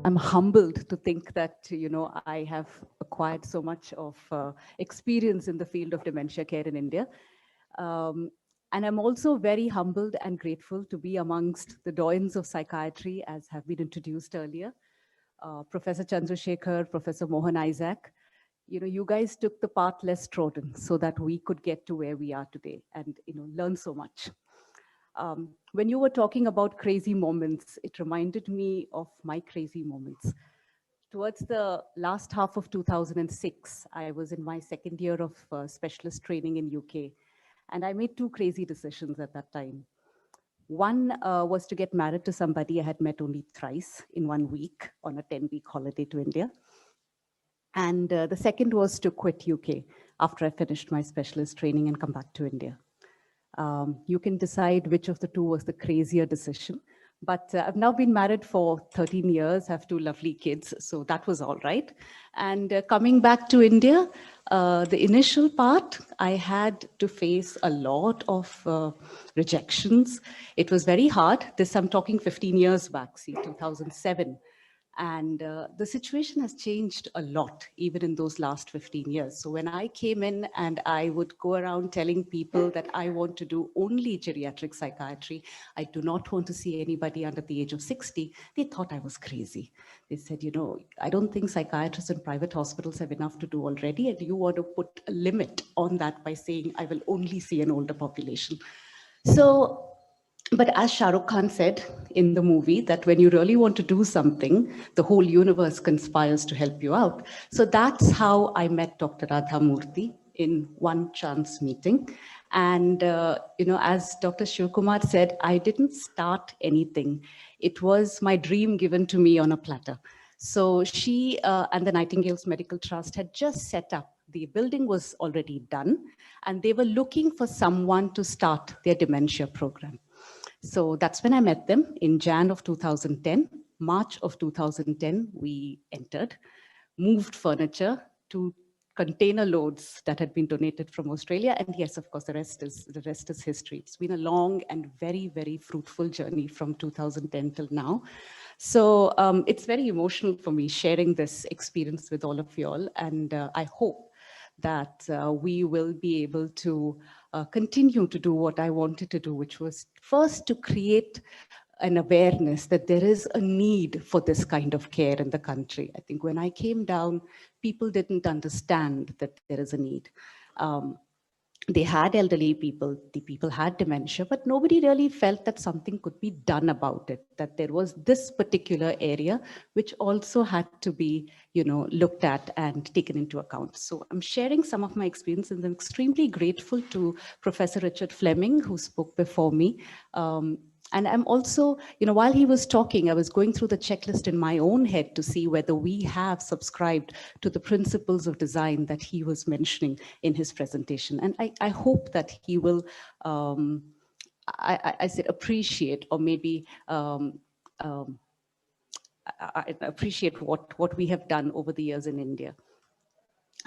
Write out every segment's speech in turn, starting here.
I'm humbled to think that, I have acquired so much of experience in the field of dementia care in India. Um, and I'm also very humbled and grateful to be amongst the doyens of psychiatry, as have been introduced earlier. Professor Chandrasekhar, Professor Mohan Isaac, you guys took the path less trodden so that we could get to where we are today and, learn so much. When you were talking about crazy moments, it reminded me of my crazy moments. Towards the last half of 2006, I was in my second year of specialist training in UK, and I made two crazy decisions at that time. One was to get married to somebody I had met only thrice in 1 week on a 10-week holiday to India. And the second was to quit UK after I finished my specialist training and come back to India. You can decide which of the two was the crazier decision. But I've now been married for 13 years, have two lovely kids, so that was all right. And coming back to India, the initial part, I had to face a lot of rejections. It was very hard. This, I'm talking 15 years back, see, 2007. And the situation has changed a lot, even in those last 15 years. So when I came in and I would go around telling people that I want to do only geriatric psychiatry, I do not want to see anybody under the age of 60, they thought I was crazy. They said, I don't think psychiatrists in private hospitals have enough to do already, and you want to put a limit on that by saying, I will only see an older population. So, but as Shah Rukh Khan said in the movie, that when you really want to do something, the whole universe conspires to help you out. So that's how I met Dr. Radha Murthy in one chance meeting. And, as Dr. Shivkumar said, I didn't start anything. It was my dream given to me on a platter. So she and the Nightingale's Medical Trust had just set up. The building was already done, and they were looking for someone to start their dementia program. So that's when I met them in Jan of 2010. March of 2010, we entered, moved furniture to container loads that had been donated from Australia. And yes, of course, the rest is history. It's been a long and very, very fruitful journey from 2010 till now. So it's very emotional for me sharing this experience with all of you all. And I hope that we will be able to continue to do what I wanted to do, which was first to create an awareness that there is a need for this kind of care in the country. I think when I came down, people didn't understand that there is a need. They had elderly people, the people had dementia, but nobody really felt that something could be done about it, that there was this particular area which also had to be, looked at and taken into account. So I'm sharing some of my experience, and I'm extremely grateful to Professor Richard Fleming, who spoke before me. And I'm also, while he was talking, I was going through the checklist in my own head to see whether we have subscribed to the principles of design that he was mentioning in his presentation. And I hope that he will, I said, appreciate, or maybe I appreciate what we have done over the years in India.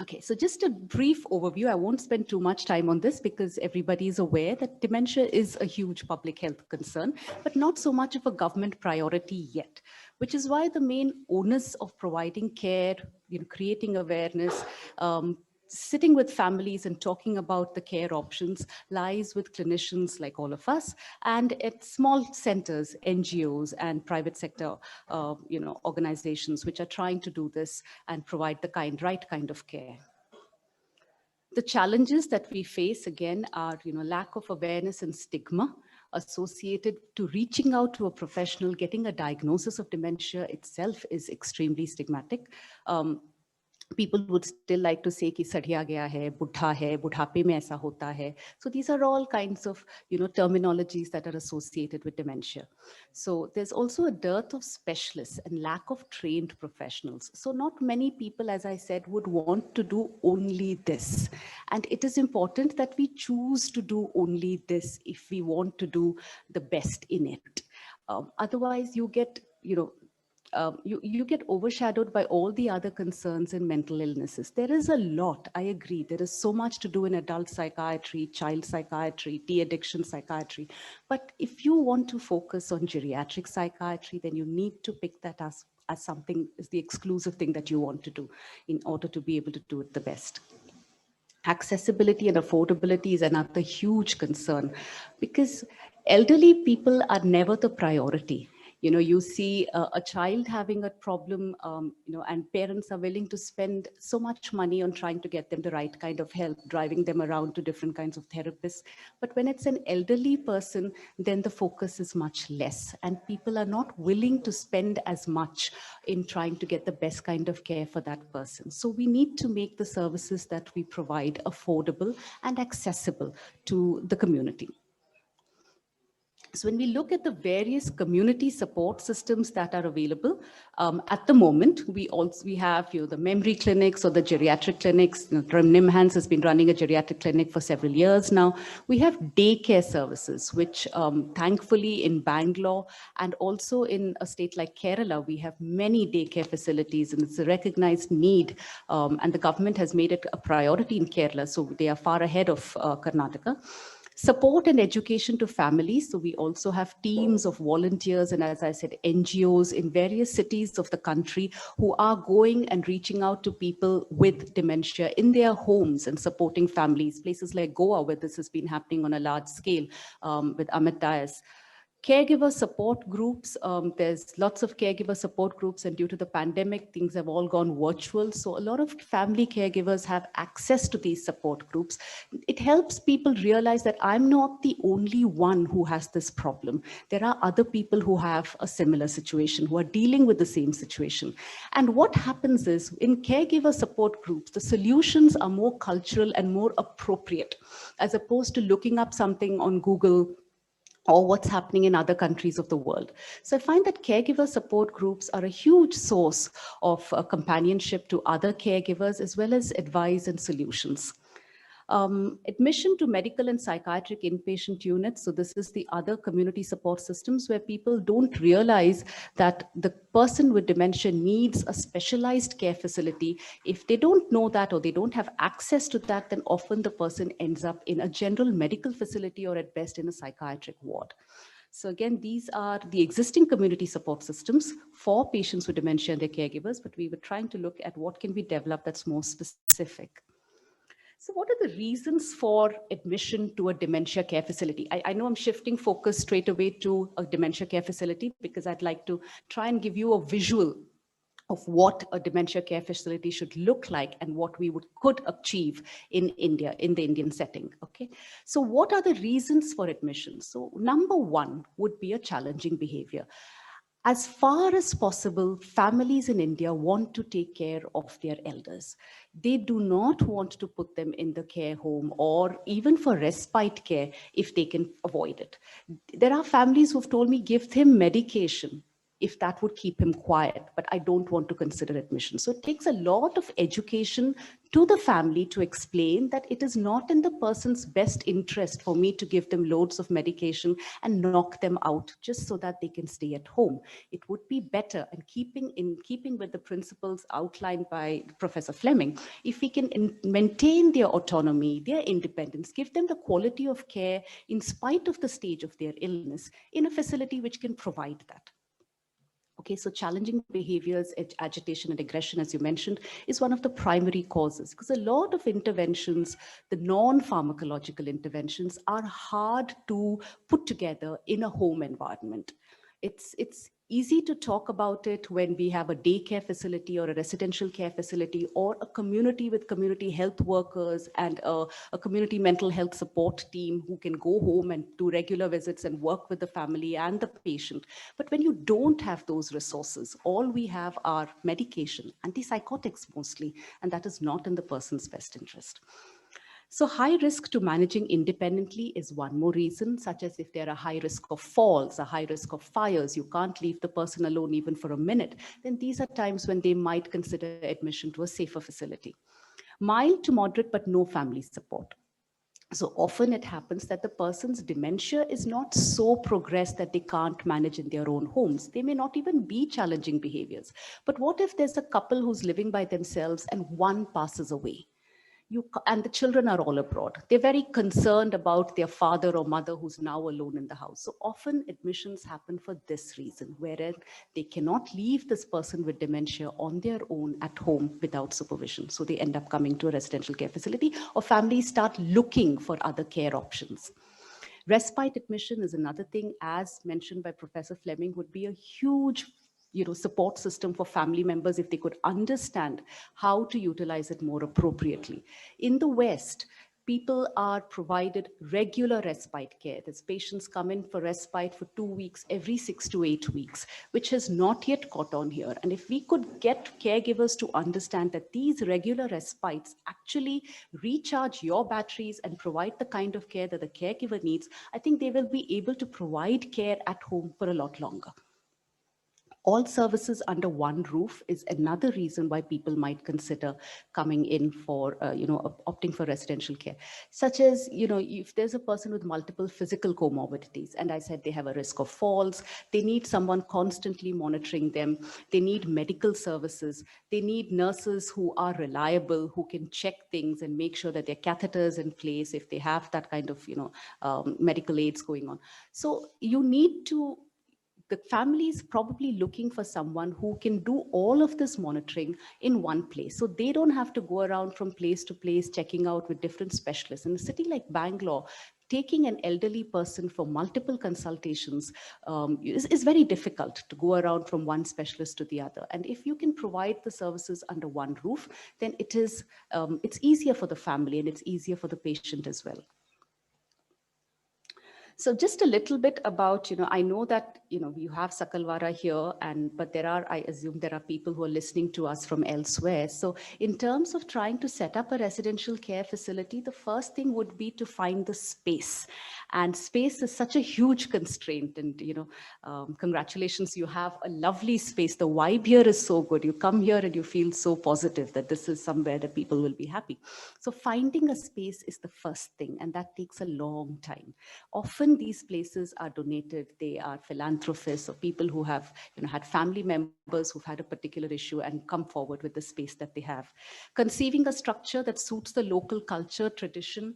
Okay, so just a brief overview. I won't spend too much time on this because everybody is aware that dementia is a huge public health concern, but not so much of a government priority yet, which is why the main onus of providing care, creating awareness, sitting with families and talking about the care options lies with clinicians like all of us, and at small centers, NGOs and private sector organizations which are trying to do this and provide the right kind of care. The challenges that we face again are lack of awareness and stigma associated to reaching out to a professional. Getting a diagnosis of dementia itself is extremely stigmatic. People would still like to say कि सड़िया गया है, बुढ़ा है, बुढ़ापे में ऐसा होता है. So these are all kinds of terminologies that are associated with dementia. So there's also a dearth of specialists and lack of trained professionals. So not many people, as I said, would want to do only this. And it is important that we choose to do only this if we want to do the best in it. Otherwise, you get, you get overshadowed by all the other concerns in mental illnesses. There is a lot, I agree. There is so much to do in adult psychiatry, child psychiatry, de-addiction psychiatry. But if you want to focus on geriatric psychiatry, then you need to pick that as something is the exclusive thing that you want to do in order to be able to do it the best. Accessibility and affordability is another huge concern because elderly people are never the priority. You know, you see a child having a problem, and parents are willing to spend so much money on trying to get them the right kind of help, driving them around to different kinds of therapists. But when it's an elderly person, then the focus is much less, and people are not willing to spend as much in trying to get the best kind of care for that person. So we need to make the services that we provide affordable and accessible to the community. So when we look at the various community support systems that are available, at the moment, we have the memory clinics or the geriatric clinics. NIMHANS has been running a geriatric clinic for several years now. We have daycare services, which thankfully in Bangalore and also in a state like Kerala, we have many daycare facilities, and it's a recognized need. And the government has made it a priority in Kerala, so they are far ahead of Karnataka. Support and education to families. So we also have teams of volunteers and, as I said, NGOs in various cities of the country who are going and reaching out to people with dementia in their homes and supporting families. Places like Goa, where this has been happening on a large scale with Amit Dias. Caregiver support groups, there's lots of caregiver support groups, and due to the pandemic, things have all gone virtual. So a lot of family caregivers have access to these support groups. It helps people realize that I'm not the only one who has this problem. There are other people who have a similar situation, who are dealing with the same situation. And what happens is, in caregiver support groups, the solutions are more cultural and more appropriate, as opposed to looking up something on Google or what's happening in other countries of the world. So I find that caregiver support groups are a huge source of companionship to other caregivers, as well as advice and solutions. Admission to medical and psychiatric inpatient units. So this is the other community support systems where people don't realize that the person with dementia needs a specialized care facility. If they don't know that, or they don't have access to that, then often the person ends up in a general medical facility, or at best in a psychiatric ward. So again, these are the existing community support systems for patients with dementia and their caregivers, but we were trying to look at what can be developed that's more specific. So what are the reasons for admission to a dementia care facility? I know I'm shifting focus straight away to a dementia care facility because I'd like to try and give you a visual of what a dementia care facility should look like and what we could achieve in India, in the Indian setting, okay? So what are the reasons for admission? So number one would be a challenging behavior. As far as possible, families in India want to take care of their elders. They do not want to put them in the care home or even for respite care if they can avoid it. There are families who've told me, give him medication if that would keep him quiet, but I don't want to consider admission. So it takes a lot of education to the family to explain that it is not in the person's best interest for me to give them loads of medication and knock them out just so that they can stay at home. It would be better, and in keeping with the principles outlined by Professor Fleming, if we can maintain their autonomy, their independence, give them the quality of care in spite of the stage of their illness in a facility which can provide that. Okay, so challenging behaviors, agitation and aggression, as you mentioned, is one of the primary causes, because a lot of interventions, the non-pharmacological interventions, are hard to put together in a home environment. It's easy to talk about it when we have a daycare facility or a residential care facility or a community with community health workers and a community mental health support team who can go home and do regular visits and work with the family and the patient. But when you don't have those resources, all we have are medication, antipsychotics mostly, and that is not in the person's best interest. So high risk to managing independently is one more reason, such as if there are high risk of falls, a high risk of fires, you can't leave the person alone even for a minute, then these are times when they might consider admission to a safer facility. Mild to moderate, but no family support. So often it happens that the person's dementia is not so progressed that they can't manage in their own homes. They may not even be challenging behaviors. But what if there's a couple who's living by themselves and one passes away? and the children are all abroad. They're very concerned about their father or mother who's now alone in the house. So often admissions happen for this reason, wherein they cannot leave this person with dementia on their own at home without supervision. So they end up coming to a residential care facility, or families start looking for other care options. Respite admission is another thing, as mentioned by Professor Fleming, would be a huge support system for family members if they could understand how to utilize it more appropriately. In the West, people are provided regular respite care. These patients come in for respite for 2 weeks, every 6 to 8 weeks, which has not yet caught on here. And if we could get caregivers to understand that these regular respites actually recharge your batteries and provide the kind of care that the caregiver needs, I think they will be able to provide care at home for a lot longer. All services under one roof is another reason why people might consider coming in for, opting for residential care. Such as, if there's a person with multiple physical comorbidities, and I said they have a risk of falls, they need someone constantly monitoring them, they need medical services, they need nurses who are reliable, who can check things and make sure that their catheters in place if they have that kind of, medical aids going on. So you need to, the family is probably looking for someone who can do all of this monitoring in one place. So they don't have to go around from place to place, checking out with different specialists. In a city like Bangalore, taking an elderly person for multiple consultations is very difficult to go around from one specialist to the other. And if you can provide the services under one roof, then it's easier for the family and it's easier for the patient as well. So just a little bit about, I know that, you have Sakalwara here, but I assume there are people who are listening to us from elsewhere. So in terms of trying to set up a residential care facility, the first thing would be to find the space. And space is such a huge constraint. And, congratulations, you have a lovely space. The vibe here is so good. You come here and you feel so positive that this is somewhere that people will be happy. So finding a space is the first thing, and that takes a long time. Often these places are donated. They are philanthropists or people who have had family members who've had a particular issue and come forward with the space that they have. Conceiving a structure that suits the local culture, tradition,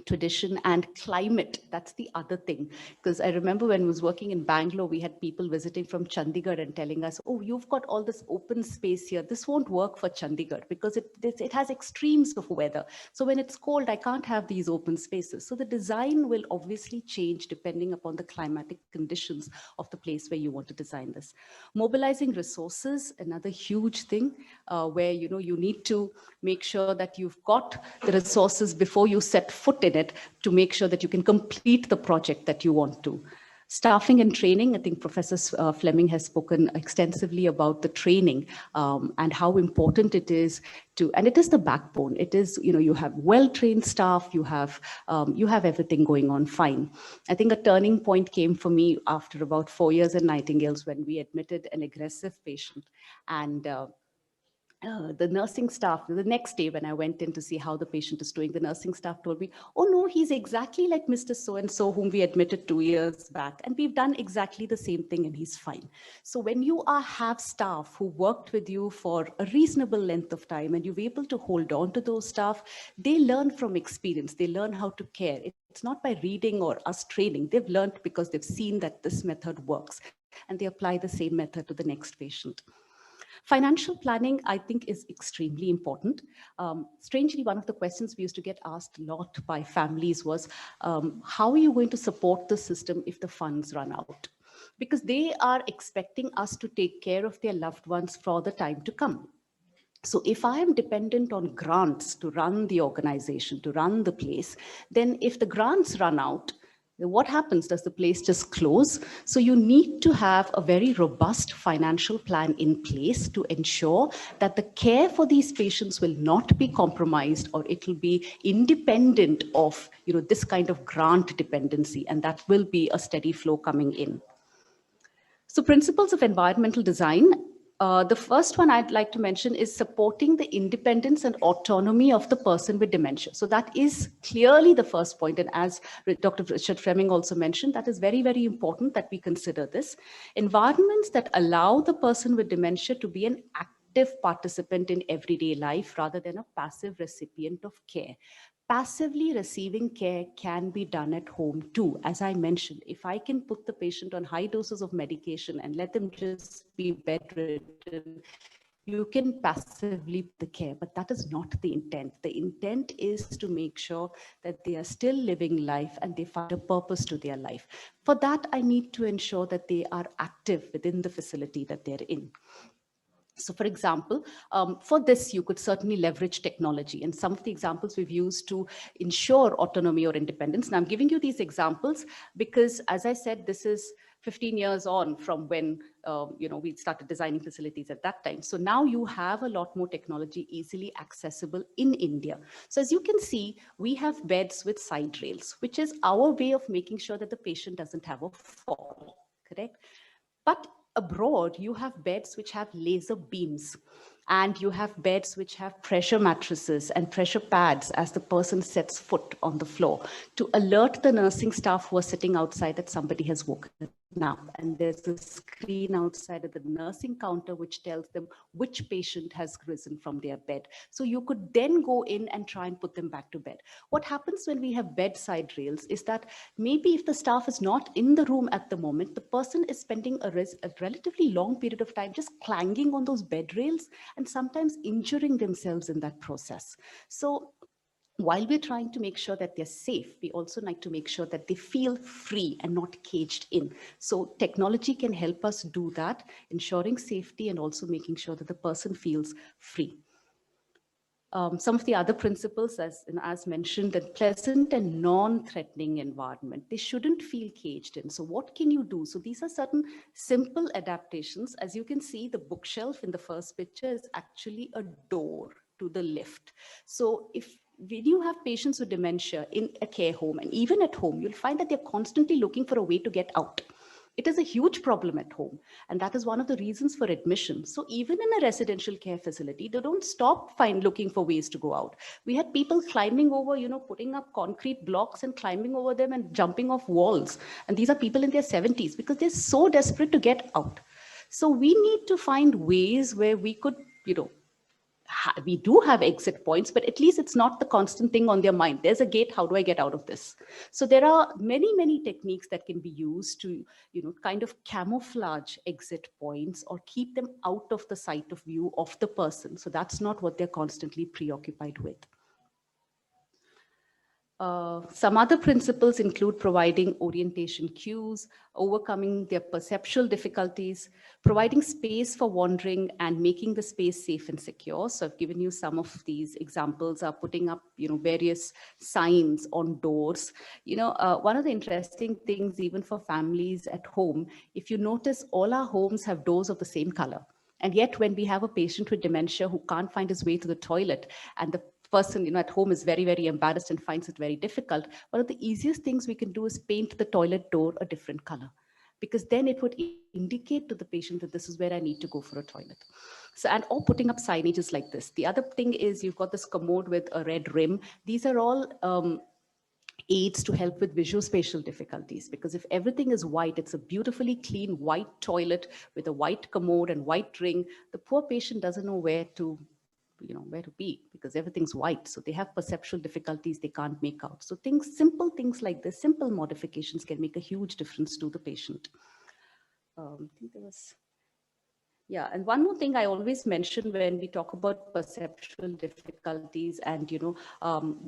tradition and climate. That's the other thing, because I remember when I was working in Bangalore, we had people visiting from Chandigarh and telling us, oh, you've got all this open space here. This won't work for Chandigarh because it has extremes of weather. So when it's cold, I can't have these open spaces. So the design will obviously change depending upon the climatic conditions of the place where you want to design this. Mobilizing resources, another huge thing where you need to make sure that you've got the resources before you set foot in it to make sure that you can complete the project that you want to. Staffing and training, I think Professor Fleming has spoken extensively about the training and how important it is to, and it is the backbone. It is, you have well-trained staff, you have everything going on fine. I think a turning point came for me after about 4 years at Nightingale's when we admitted an aggressive patient, and the nursing staff, the next day when I went in to see how the patient is doing, the nursing staff told me, oh no, he's exactly like Mr. So-and-so whom we admitted 2 years back. And we've done exactly the same thing and he's fine. So when you have staff who worked with you for a reasonable length of time and you're able to hold on to those staff, they learn from experience. They learn how to care. It's not by reading or us training. They've learned because they've seen that this method works and they apply the same method to the next patient. Financial planning, I think, is extremely important. Strangely, one of the questions we used to get asked a lot by families was, how are you going to support the system if the funds run out? Because they are expecting us to take care of their loved ones for the time to come. So if I am dependent on grants to run the organization, to run the place, then if the grants run out, what happens? Does the place just close? So you need to have a very robust financial plan in place to ensure that the care for these patients will not be compromised, or it will be independent of this kind of grant dependency, and that will be a steady flow coming in. So principles of environmental design. The first one I'd like to mention is supporting the independence and autonomy of the person with dementia. So that is clearly the first point. And as Dr. Richard Fleming also mentioned, that is very, very important that we consider this. Environments that allow the person with dementia to be an active participant in everyday life rather than a passive recipient of care. Passively receiving care can be done at home too. As I mentioned, if I can put the patient on high doses of medication and let them just be bedridden, you can passively the care, but that is not the intent. The intent is to make sure that they are still living life and they find a purpose to their life. For that, I need to ensure that they are active within the facility that they're in. So for example, for this, you could certainly leverage technology. And some of the examples we've used to ensure autonomy or independence. Now I'm giving you these examples because, as I said, this is 15 years on from when we started designing facilities at that time. So now you have a lot more technology easily accessible in India. So as you can see, we have beds with side rails, which is our way of making sure that the patient doesn't have a fall, correct? But abroad, you have beds which have laser beams, and you have beds which have pressure mattresses and pressure pads as the person sets foot on the floor to alert the nursing staff who are sitting outside that somebody has woken up. And there's a screen outside of the nursing counter which tells them which patient has risen from their bed. So you could then go in and try and put them back to bed. What happens when we have bedside rails is that maybe if the staff is not in the room at the moment, the person is spending a relatively long period of time just clanging on those bed rails and sometimes injuring themselves in that process. So while we're trying to make sure that they're safe, we also like to make sure that they feel free and not caged in. So technology can help us do that, ensuring safety and also making sure that the person feels free. Some of the other principles, as mentioned, that pleasant and non-threatening environment, they shouldn't feel caged in. So what can you do? So these are certain simple adaptations. As you can see, the bookshelf in the first picture is actually a door to the lift. So when you have patients with dementia in a care home and even at home, you'll find that they're constantly looking for a way to get out. It is a huge problem at home, and that is one of the reasons for admission. So even in a residential care facility, they don't stop looking for ways to go out. We had people climbing over, putting up concrete blocks and climbing over them and jumping off walls. And these are people in their 70s because they're so desperate to get out. So we need to find ways where we could, we do have exit points, but at least it's not the constant thing on their mind. There's a gate, how do I get out of this? So there are many, many techniques that can be used to, kind of camouflage exit points or keep them out of the sight of view of the person. So that's not what they're constantly preoccupied with. Some other principles include providing orientation cues, overcoming their perceptual difficulties, providing space for wandering, and making the space safe and secure. So I've given you some of these examples, are putting up, various signs on doors. One of the interesting things, even for families at home, if you notice, all our homes have doors of the same color. And yet when we have a patient with dementia who can't find his way to the toilet, and the person at home is very, very embarrassed and finds it very difficult, one of the easiest things we can do is paint the toilet door a different color, because then it would indicate to the patient that this is where I need to go for a toilet. So, or putting up signages like this. The other thing is you've got this commode with a red rim. These are all aids to help with visuospatial difficulties, because if everything is white, it's a beautifully clean white toilet with a white commode and white ring, the poor patient doesn't know where to be, because everything's white. So they have perceptual difficulties they can't make out. So simple things like this, simple modifications can make a huge difference to the patient. I think there was, and one more thing I always mention when we talk about perceptual difficulties and,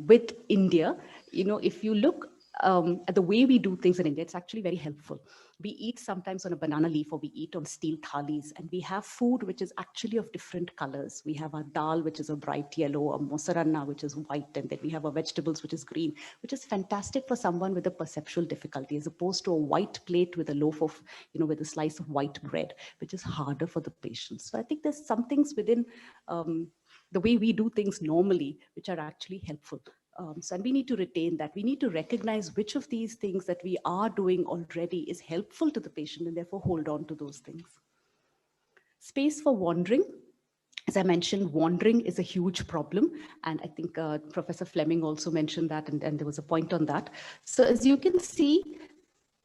with India, if you look at the way we do things in India, it's actually very helpful. We eat sometimes on a banana leaf, or we eat on steel thalis, and we have food which is actually of different colors. We have our dal, which is a bright yellow, a mosaranna, which is white, and then we have our vegetables, which is green, which is fantastic for someone with a perceptual difficulty, as opposed to a white plate with a loaf of, with a slice of white bread, which is harder for the patient. So I think there's some things within the way we do things normally, which are actually helpful. And we need to retain that. We need to recognize which of these things that we are doing already is helpful to the patient, and therefore hold on to those things. Space for wandering. As I mentioned, wandering is a huge problem. And I think Professor Fleming also mentioned that, and there was a point on that. So as you can see,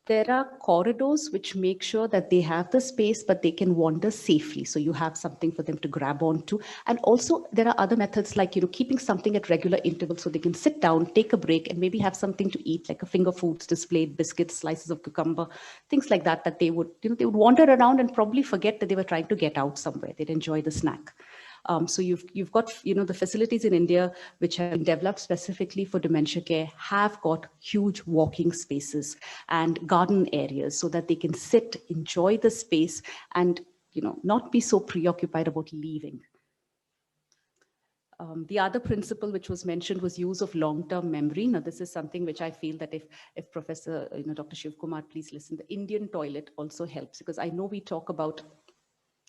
There are corridors which make sure that they have the space, but they can wander safely. So you have something for them to grab onto. And also there are other methods like, keeping something at regular intervals so they can sit down, take a break, and maybe have something to eat, like a finger foods displayed, biscuits, slices of cucumber, things like that, that they would, they would wander around and probably forget that they were trying to get out somewhere. They'd enjoy the snack. So you've got, the facilities in India which have been developed specifically for dementia care have got huge walking spaces and garden areas so that they can sit, enjoy the space, and not be so preoccupied about leaving. The other principle which was mentioned was use of long-term memory. Now, this is something which I feel that if Professor, Dr. Shiv Kumar, please listen, the Indian toilet also helps, because I know we talk about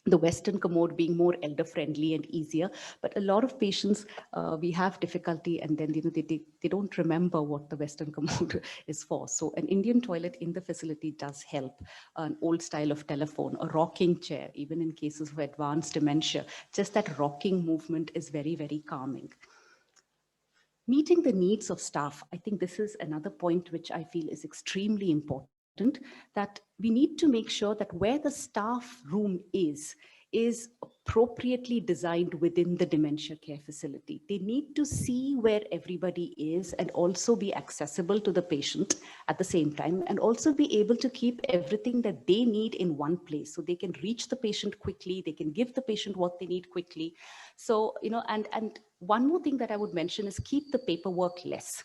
the Western commode being more elder friendly and easier, but a lot of patients, we have difficulty, and then they don't remember what the Western commode is for. So an Indian toilet in the facility does help. An old style of telephone, a rocking chair, even in cases of advanced dementia, just that rocking movement is very, very calming. Meeting the needs of staff, I think this is another point which I feel is extremely important, that we need to make sure that where the staff room is appropriately designed within the dementia care facility. They need to see where everybody is and also be accessible to the patient at the same time, and also be able to keep everything that they need in one place so they can reach the patient quickly, they can give the patient what they need quickly. So, and one more thing that I would mention is keep the paperwork less.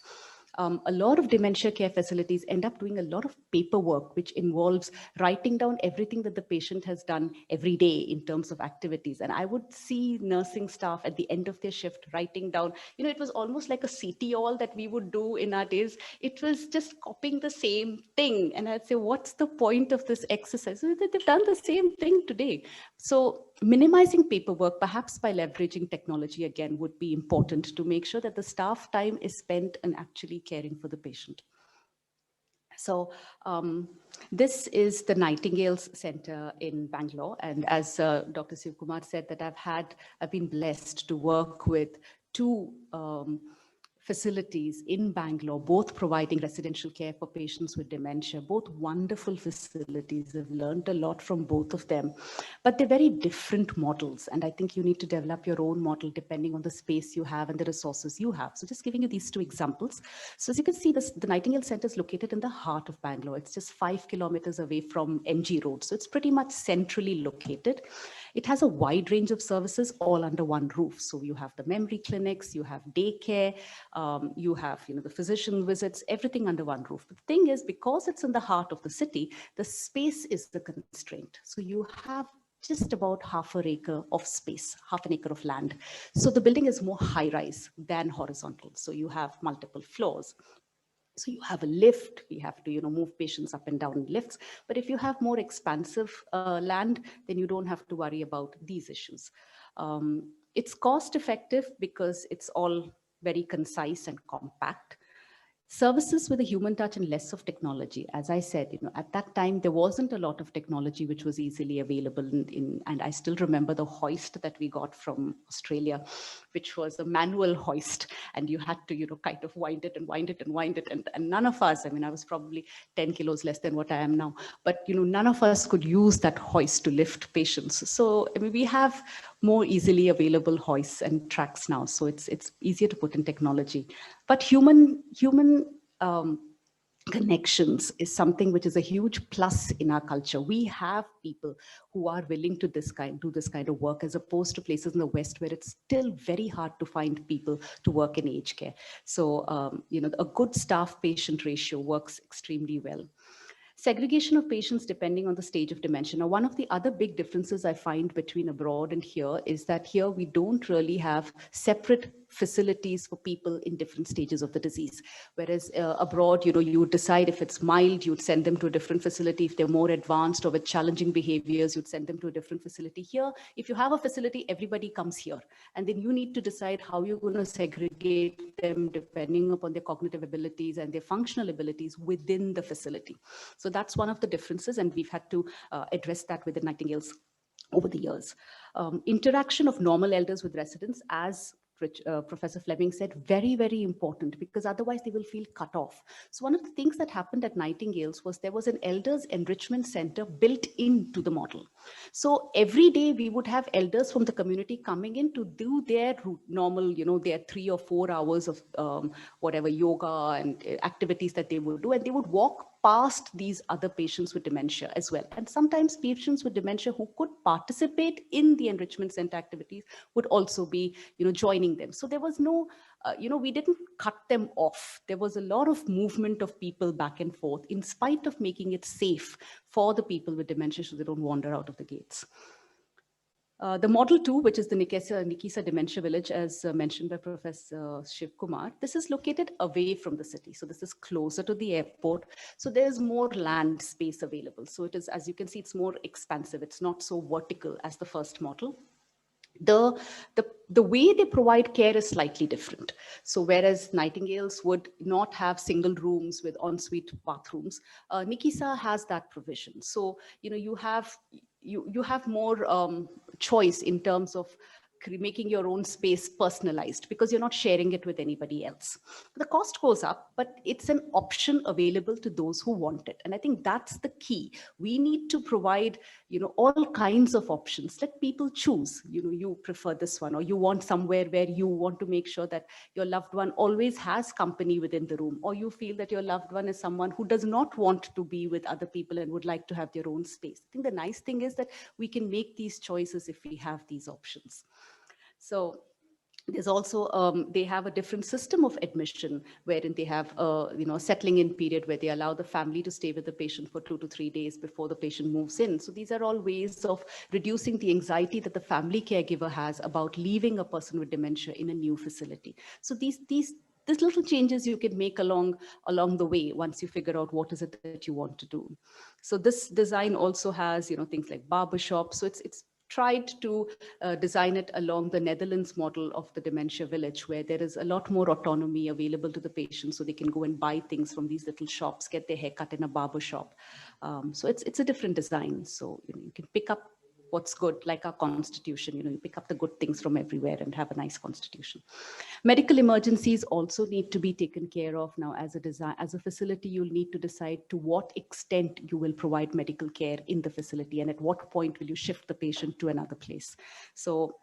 A lot of dementia care facilities end up doing a lot of paperwork, which involves writing down everything that the patient has done every day in terms of activities. And I would see nursing staff at the end of their shift writing down, it was almost like a CT all that we would do in our days. It was just copying the same thing. And I'd say, what's the point of this exercise? So they've done the same thing today. So minimizing paperwork, perhaps by leveraging technology again, would be important to make sure that the staff time is spent in actually caring for the patient. So this is the Nightingale's Center in Bangalore. And as Dr. Shiv Kumar said, that I've been blessed to work with two facilities in Bangalore, both providing residential care for patients with dementia, both wonderful facilities. I've learned a lot from both of them, but they're very different models. And I think you need to develop your own model depending on the space you have and the resources you have. So just giving you these two examples. So as you can see, the Nightingale Center is located in the heart of Bangalore. It's just 5 kilometers away from MG Road. So it's pretty much centrally located. It has a wide range of services all under one roof. So you have the memory clinics, you have daycare, you have the physician visits, everything under one roof. But the thing is, because it's in the heart of the city, the space is the constraint. So you have just about half an acre of space, half an acre of land. So the building is more high rise than horizontal. So you have multiple floors. So you have a lift, we have to move patients up and down in lifts. But if you have more expansive land, then you don't have to worry about these issues. It's cost effective because it's all very concise and compact. Services with a human touch and less of technology. As I said, at that time, there wasn't a lot of technology which was easily available and I still remember the hoist that we got from Australia, which was a manual hoist, and you had to, kind of wind it and wind it and wind it. And none of us, I was probably 10 kilos less than what I am now, but, none of us could use that hoist to lift patients. So, we have more easily available hoists and tracks now. So it's easier to put in technology. But human connections is something which is a huge plus in our culture. We have people who are willing to do this kind of work, as opposed to places in the West where it's still very hard to find people to work in aged care. So, a good staff-patient ratio works extremely well. Segregation of patients depending on the stage of dementia. Now, one of the other big differences I find between abroad and here is that here we don't really have separate facilities for people in different stages of the disease. Whereas abroad, you would decide if it's mild, you'd send them to a different facility. If they're more advanced or with challenging behaviors, you'd send them to a different facility. Here, if you have a facility, everybody comes here. And then you need to decide how you're going to segregate them depending upon their cognitive abilities and their functional abilities within the facility. So that's one of the differences, and we've had to address that with the Nightingales over the years. Interaction of normal elders with residents, as Professor Fleming said, very, very important, because otherwise they will feel cut off. So one of the things that happened at Nightingale's was there was an elders enrichment center built into the model. So every day we would have elders from the community coming in to do their normal, their 3 or 4 hours of whatever yoga and activities that they would do, and they would walk past these other patients with dementia as well. And sometimes patients with dementia who could participate in the enrichment center activities would also be, joining them. So there was no, we didn't cut them off. There was a lot of movement of people back and forth, in spite of making it safe for the people with dementia so they don't wander out of the gates. The Model 2, which is the Nikisa Dementia Village, as mentioned by Professor Shiv Kumar, this is located away from the city. So this is closer to the airport. So there's more land space available. So it is, as you can see, it's more expansive. It's not so vertical as the first model. The way they provide care is slightly different. So whereas Nightingale's would not have single rooms with ensuite bathrooms, Nikisa has that provision. So, you have more choice in terms of making your own space personalized, because you're not sharing it with anybody else. The cost goes up, but it's an option available to those who want it. And I think that's the key. We need to provide, all kinds of options. Let people choose, you prefer this one, or you want somewhere where you want to make sure that your loved one always has company within the room, or you feel that your loved one is someone who does not want to be with other people and would like to have their own space. I think the nice thing is that we can make these choices if we have these options. So there's also, they have a different system of admission, wherein they have a settling in period where they allow the family to stay with the patient for 2 to 3 days before the patient moves in. So these are all ways of reducing the anxiety that the family caregiver has about leaving a person with dementia in a new facility. So these little changes you can make along the way once you figure out what is it that you want to do. So this design also has, things like barbershop. So it's tried to design it along the Netherlands model of the dementia village, where there is a lot more autonomy available to the patient, so they can go and buy things from these little shops, get their hair cut in a barber shop. So it's a different design. So you can pick up what's good, like our constitution. You pick up the good things from everywhere and have a nice constitution. Medical emergencies also need to be taken care of. Now, as a facility, you'll need to decide to what extent you will provide medical care in the facility, and at what point will you shift the patient to another place. So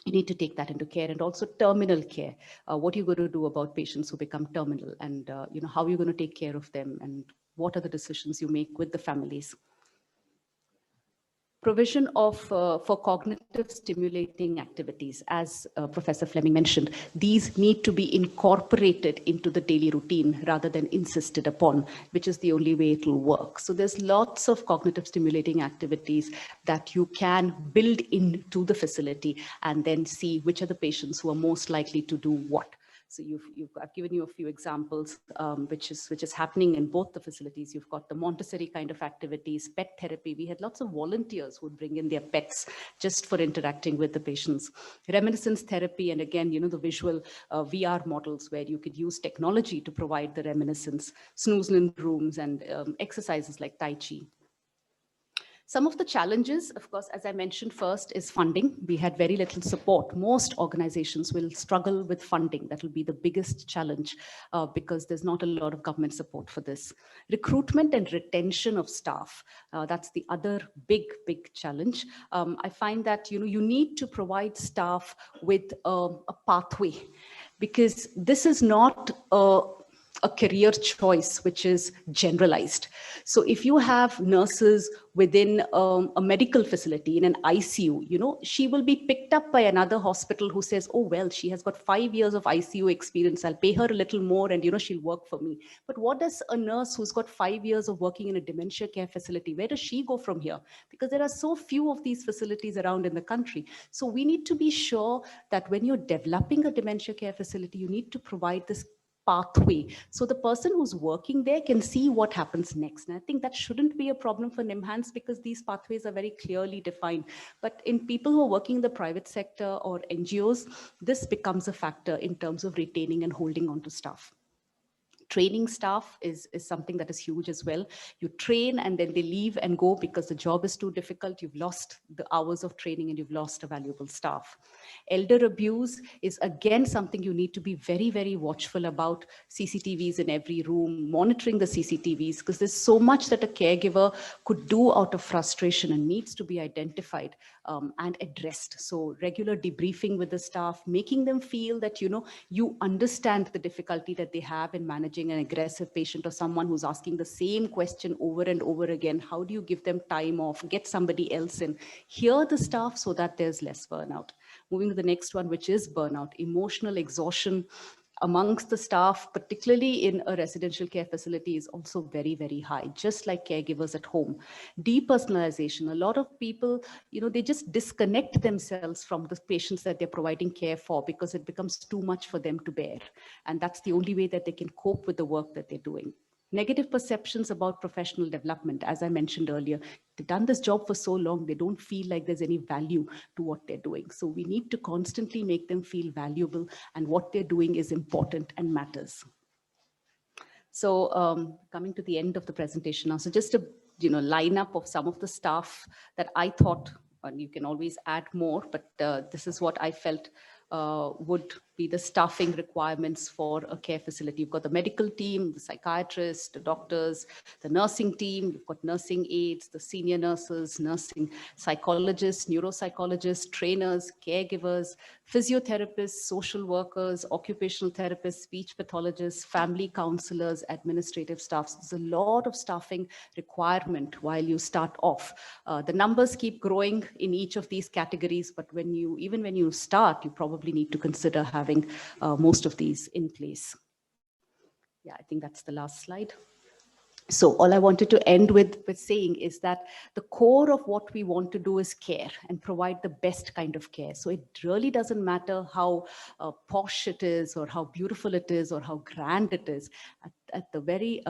you need to take that into care. And also terminal care. What are you going to do about patients who become terminal, and how are you going to take care of them, and what are the decisions you make with the families? Provision of for cognitive stimulating activities, as Professor Fleming mentioned, these need to be incorporated into the daily routine rather than insisted upon, which is the only way it will work. So there's lots of cognitive stimulating activities that you can build into the facility, and then see which are the patients who are most likely to do what. So I've given you a few examples, which is happening in both the facilities. You've got the Montessori kind of activities, pet therapy. We had lots of volunteers who would bring in their pets just for interacting with the patients. Reminiscence therapy, and again, the visual VR models where you could use technology to provide the reminiscence, snooze-in rooms, and exercises like Tai Chi. Some of the challenges, of course, as I mentioned first, is funding. We had very little support. Most organizations will struggle with funding. That will be the biggest challenge because there's not a lot of government support for this. Recruitment and retention of staff. That's the other big challenge. I find that you need to provide staff with a pathway, because this is not a career choice which is generalized. So if you have nurses within a medical facility in an ICU, she will be picked up by another hospital who says, oh, well, she has got 5 years of ICU experience. I'll pay her a little more and, she'll work for me. But what does a nurse who's got 5 years of working in a dementia care facility, where does she go from here? Because there are so few of these facilities around in the country. So we need to be sure that when you're developing a dementia care facility, you need to provide this pathway, so the person who's working there can see what happens next. And I think that shouldn't be a problem for NIMHANS, because these pathways are very clearly defined. But in people who are working in the private sector or NGOs, this becomes a factor in terms of retaining and holding on to staff. Training staff is something that is huge as well. You train and then they leave and go because the job is too difficult. You've lost the hours of training and you've lost a valuable staff. Elder abuse is again something you need to be very, very watchful about. CCTVs in every room, monitoring the CCTVs, because there's so much that a caregiver could do out of frustration and needs to be identified and addressed. So regular debriefing with the staff, making them feel that, you know, you understand the difficulty that they have in managing an aggressive patient or someone who's asking the same question over and over again. How do you give them time off, get somebody else in, hear the staff so that there's less burnout. Moving to the next one, which is burnout, emotional exhaustion amongst the staff, particularly in a residential care facility, is also very, very high, just like caregivers at home. Depersonalization, a lot of people, you know, they just disconnect themselves from the patients that they're providing care for because it becomes too much for them to bear. And that's the only way that they can cope with the work that they're doing. Negative perceptions about professional development. As I mentioned earlier, they've done this job for so long, they don't feel like there's any value to what they're doing. So we need to constantly make them feel valuable and what they're doing is important and matters. So coming to the end of the presentation now, so just a lineup of some of the staff that I thought, and you can always add more, but this is what I felt would be the staffing requirements for a care facility. You've got the medical team, the psychiatrists, the doctors, the nursing team, you've got nursing aides, the senior nurses, nursing psychologists, neuropsychologists, trainers, caregivers, physiotherapists, social workers, occupational therapists, speech pathologists, family counselors, administrative staff. So there's a lot of staffing requirement while you start off. The numbers keep growing in each of these categories, but even when you start, you probably need to consider having most of these in place. Yeah, I think that's the last slide. So all I wanted to end with saying is that the core of what we want to do is care and provide the best kind of care. So it really doesn't matter how posh it is or how beautiful it is or how grand it is. At the very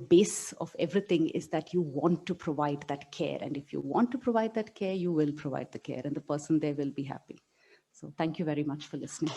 base of everything is that you want to provide that care. And if you want to provide that care, you will provide the care and the person there will be happy. So thank you very much for listening.